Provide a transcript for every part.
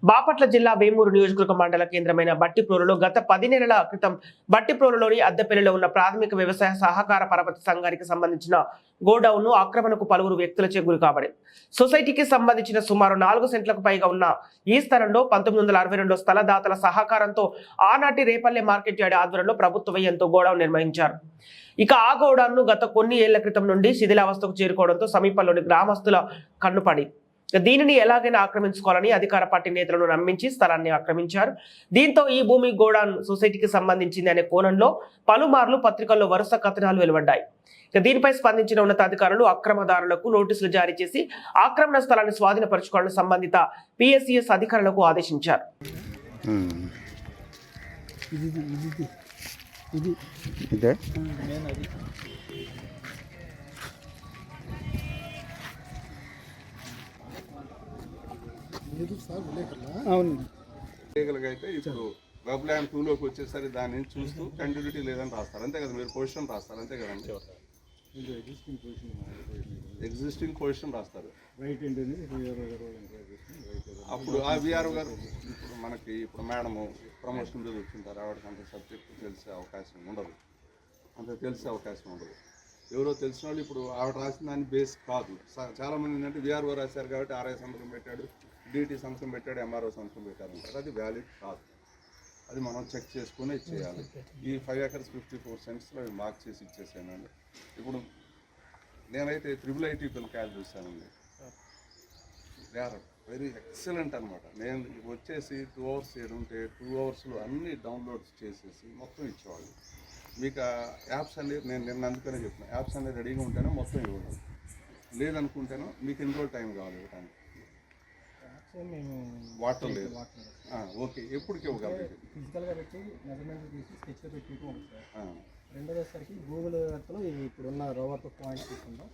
బాపట్ల జిల్లా వేమూరు నియోజకవర్గ మండల కేంద్రమైన బట్టిప్రోలులో గత 10 నెలల క్రితం బట్టిప్రోలులోని అద్దెపల్లిలో ఉన్న ప్రాథమిక వ్యవసాయ సహకార పరపతి సంఘానికి సంబంధించిన గోడౌన్ ను ఆక్రమణకు పలువురు వ్యక్తులచే గురి కాబడింది. సొసైటీకి సంబంధించిన సుమారు 4 సెంట్లకు పైగా ఉన్న ఈ స్థలంలో 1962 స్థలదాతల సహకారంతో ఆనాటి రేపల్లె మార్కెట్ యార్డ్ ఆధ్వర్యంలో ప్రభుత్వ వ్యయంతో గోడౌన్ నిర్వహించారు. ఇక ఆ గోడౌన్ ను గత కొన్ని ఏళ్ల క్రితం నుండి శిథిలావస్థకు చేరుకోవడంతో సమీపంలోని గ్రామస్తుల కన్నుపడి దీనిని ఎలాగైనా ఆక్రమించుకోవాలని అధికార పార్టీ నేతలను నమ్మించి స్థలాన్ని ఆక్రమించారు. దీంతో ఈ భూమి గోడౌన్ సొసైటీకి సంబంధించింది అనే కోణంలో పలుమార్లు పత్రికల్లో వరుస కథనాలు వెలువడ్డాయి. దీనిపై స్పందించిన ఉన్నతాధికారులు అక్రమదారులకు నోటీసులు జారీ చేసి ఆక్రమణ స్థలాన్ని స్వాధీనపరచుకోవాలని సంబంధిత పిఎస్సిఎస్ అధికారులకు ఆదేశించారు. లీగల్గా అయితే ఇప్పుడు వెబ్ ల్యాండ్ 2లోకి వచ్చేసరికి దాన్ని చూస్తూ కంటిన్యూటీ లేదని రాస్తారు, అంతే కదా. మీరు పొజిషన్ రాస్తారు, అంతే కదండి. ఎగ్జిస్టింగ్ పొజిషన్ రాస్తారు. అప్పుడు ఆ విఆర్ఓ గారు ఇప్పుడు మనకి ఇప్పుడు మేడము ప్రమోషన్ మీద వచ్చింటారు, ఆవిడకి అంత సబ్జెక్ట్ తెలిసే అవకాశం ఉండదు, ఎవరో తెలిసిన వాళ్ళు ఇప్పుడు ఆవిడ రాసిన దాన్ని బేస్ కాదు. చాలామంది ఏంటంటే విఆర్ఓ రాశారు కాబట్టి ఆర్ఐ సంతకం పెట్టాడు, డిటి సంతకం పెట్టాడు, ఎంఆర్ఓ సంతకం పెట్టారంటారు. అది వ్యాలిడ్ కాదు, అది మనం చెక్ చేసుకుని ఇచ్చేయాలి. ఈ 5 acres 54 centsలో మార్క్ చేసి ఇచ్చేసానండి. ఇప్పుడు నేనైతే IIIT పిల్లకాయలు చూశానండి, దే ఆర్ వెరీ ఎక్సలెంట్ అనమాట. నేను వచ్చేసి 2 hours ఉంటే 2 hoursలో అన్నీ డౌన్లోడ్స్ చేసేసి మొత్తం ఇచ్చేవాళ్ళు. మీకు యాప్స్ అనేది నేను నిన్న అందుకనే చెప్తున్నాను, యాప్స్ అనేది రెడీగా ఉంటేనే మొత్తం ఇవ్వడం, లేదనుకుంటేనో మీకు ఎన్ని రోజులు టైం కావాలి ఇవ్వడానికి. వాటర్ లేదు, ఓకే. ఎప్పటికి ఇవ్వగలరు? ఫిజికల్గా పెట్టి మెజర్మెంట్ తీసి స్కెచ్లో పెట్టి రెండోది వచ్చేసరికి గూగుల్ ఎర్త్లో ఇప్పుడు ఉన్న రోవర్తో పాయింట్స్ తీసుకుంటాం,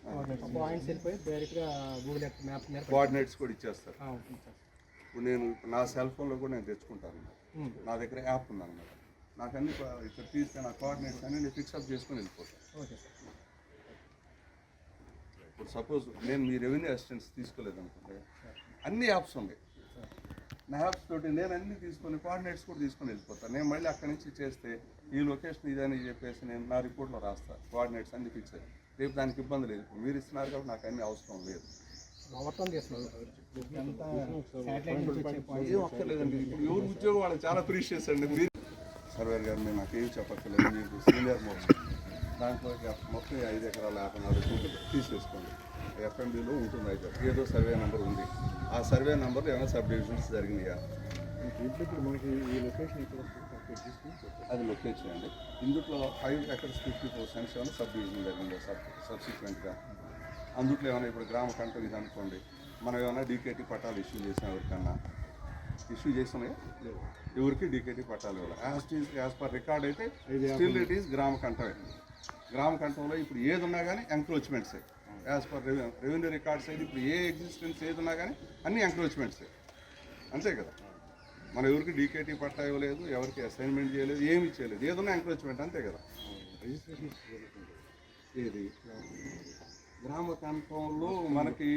పాయింట్స్ వెళ్ళిపోయి డైరెక్ట్గా గూగుల్ ఎర్త్ మ్యాప్ మీద కోఆర్డినేట్స్ కూడా ఇచ్చేస్తారు. ఇప్పుడు నేను నా సెల్ ఫోన్లో కూడా నేను తెచ్చుకుంటాను, నా దగ్గర యాప్ ఉందన్నమాట. నాకు అన్ని ఇక్కడ తీసుకొని నా కోఆర్డినేట్స్ అన్ని నేను ఫిక్సప్ చేసుకొని వెళ్ళిపోతాను. Okay sir. ఇప్పుడు సపోజ్ నేను మీ రెవెన్యూ అసిస్టెంట్స్ తీసుకోలేదనుకుంటే అన్ని యాప్స్ ఉన్నాయి, నా యాప్స్ తోటి నేను అన్ని తీసుకొని కోఆర్డినేట్స్ కూడా తీసుకొని వెళ్ళిపోతాను. నేను మళ్ళీ అక్కడి నుంచి చేస్తే ఈ లొకేషన్ ఇదని చెప్పేసి నేను నా రిపోర్ట్లో రాస్తాను, కోఆర్డినేట్స్ అన్ని ఫిక్స్ అయ్యి. రేపు దానికి ఇబ్బంది లేదు, ఇప్పుడు మీరు ఇస్తున్నారు కాబట్టి నాకు అన్ని అవసరం లేదు. ఏం ఒక్కర్లేదండి, ఇప్పుడు ఎవరు ఉద్యోగం వాళ్ళకి చాలా ప్రీషియస్ అండి. మీరు సర్వేర్ గారు మీరు నాకు ఏం చెప్పక్కర్లేదు, మీకు సీనియర్ మోస్ట్ దాంట్లో మొత్తం 5 ఎకరాల 54 తీసేసుకోండి. ఎఫ్ఎంబీలో ఉంటుంది, అయితే ఏదో సర్వే నెంబర్ ఉంది, ఆ సర్వే నెంబర్లో ఏమైనా సబ్ డివిజన్స్ జరిగినాయా ఇప్పుడు మనకి ఈ లొకేషన్ అది లొకేషన్ అండి. ఇందులో 5 acres 54 cents ఏమైనా సబ్ డివిజన్ జరిగిందో సబ్సిక్వెంట్గా. అందుట్లో ఏమైనా ఇప్పుడు గ్రామ కంట్రోల్ ఇది అనుకోండి, మనం ఏమైనా డీకేటీ పట్టాలు ఇష్యూ చేసిన ఎవరికన్నా ఇష్యూ చేసినాయో ఎవరికి డీకేటీ పట్టాలు ఇవ్వాలి. యాజ్ పర్ రికార్డ్ అయితే స్టిల్ ఇట్ ఈస్ గ్రామ కంట్రోల్. గ్రామ కంట్రోల్లో ఇప్పుడు ఏది ఉన్నా కానీ ఎంక్రోచ్మెంట్సే. యాజ్ పర్ రెవెన్యూ రికార్డ్స్ అయితే ఇప్పుడు ఏ ఎగ్జిస్టెన్స్ ఏది ఉన్నా కానీ అన్ని ఎంక్రోచ్మెంట్సే, అంతే కదా. మనం ఎవరికి డీకేటీ పట్టా ఇవ్వలేదు, ఎవరికి అసైన్మెంట్ చేయలేదు, ఏమీ చేయలేదు, ఏదన్నా ఎంక్రోచ్మెంట్, అంతే కదా. ఏది గ్రామ కంట్రోల్లో మనకి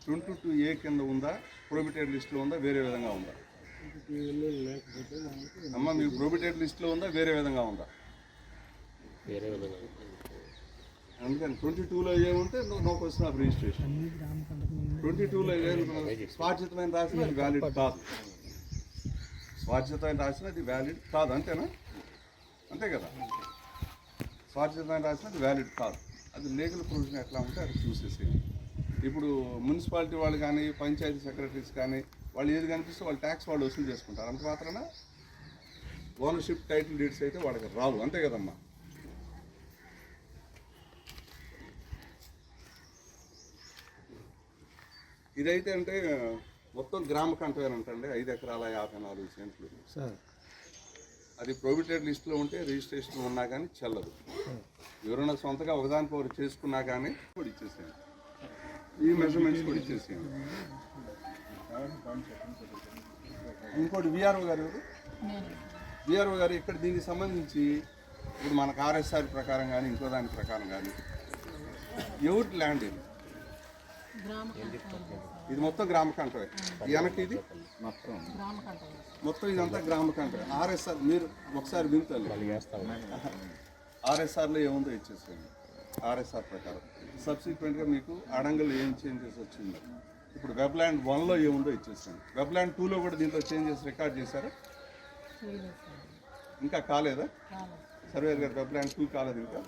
22A కింద ఉందా, ప్రొహిబిటెడ్ లిస్ట్లో ఉందా, వేరే విధంగా ఉందా అమ్మ? మీకు ప్రొహిబిటెడ్ లిస్ట్లో ఉందా, వేరే విధంగా ఉందా? అందుకని 22లో ఏముంటే నో క్వశ్చన్ ఆఫ్ రిజిస్ట్రేషన్. 22లో స్వార్జితమైన రాసిన అది వ్యాలిడ్ కాదు, స్వార్జితమైన రాసిన అది వ్యాలిడ్ కాదు, అంతేనా? అంతే కదా, స్వార్జితమైన రాసిన అది వ్యాలిడ్ కాదు. అది లీగల్ ప్రొవిజన్ ఎట్లా ఉంటే అది చూసేసి. ఇప్పుడు మున్సిపాలిటీ వాళ్ళు కానీ పంచాయతీ సెక్రటరీస్ కానీ వాళ్ళు ఏది కనిపిస్తే వాళ్ళు ట్యాక్స్ వాళ్ళు వసూలు చేసుకుంటారు, అంత మాత్రాన ఓనర్షిప్ టైటిల్ డీడ్స్ అయితే వాళ్ళకి రావు, అంతే కదమ్మా. ఇదైతే అంటే మొత్తం గ్రామ కంట్రోల్ అంటండి, 5 ఎకరాల 54 సెంట్లు. అది ప్రొహిబిటెడ్ లిస్టులో ఉంటే రిజిస్ట్రేషన్ ఉన్నా కానీ చెల్లదు. ఎవరైనా సొంతగా ఒకదానికి ఒకరు చేసుకున్నా కానీ కూడా ఇచ్చేసేయండి, ఈ మెజర్మెంట్స్ కూడా ఇచ్చేసేయండి. ఇంకోటి విఆర్ఓ గారు ఇక్కడ దీనికి సంబంధించి ఇప్పుడు మనకు RSR ప్రకారం కానీ ఇంకో దాని ప్రకారం కానీ ఎవరికి ల్యాండ్ ఇది ఇది మొత్తం గ్రామ కంటమే. వెనక్కి ఇది మొత్తం ఇదంతా గ్రామ కంటమే. ఆర్ఎస్ఆర్ మీరు ఒకసారి వింటాలి. ఆర్ఎస్ఆర్లో ఏముందో ఇచ్చేసేయండి. ఆర్ఎస్ఆర్ ప్రకారం సబ్సిక్వెంట్గా మీకు అడంగల్ ఏం చేంజెస్ వచ్చిందో ఇప్పుడు వెబ్ల్యాండ్ 1లో ఏముందో ఇచ్చేసేయండి. వెబ్ల్యాండ్ 2లో కూడా దీంట్లో చేంజెస్ రికార్డ్ చేశారా? ఇంకా కాలేదా? సర్వేర్ గారు వెబ్ల్యాండ్ 2 కాలేదు ఇంకా.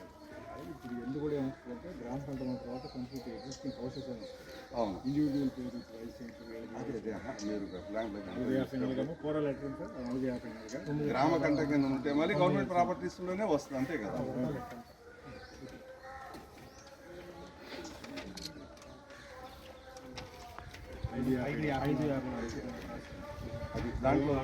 ఇప్పుడు ఎందుకు కూడా ఏమవుతుందంటే గ్రామ పంట తర్వాత కంప్లీట్ ఎగ్జిస్టింగ్ హౌసెస్ అని వస్తాయి. అవును, ఇండివిజువల్ పేరెంట్స్ లైసెన్స్ మీరు వెబ్ల్యాండ్ వెబ్లాండ్ గ్రామ కంట కింద ఉంటే మళ్ళీ గవర్నమెంట్ ప్రాపర్టీస్లోనే వస్తుంది, అంతే కదా. ఐడియా అది దాంట్లో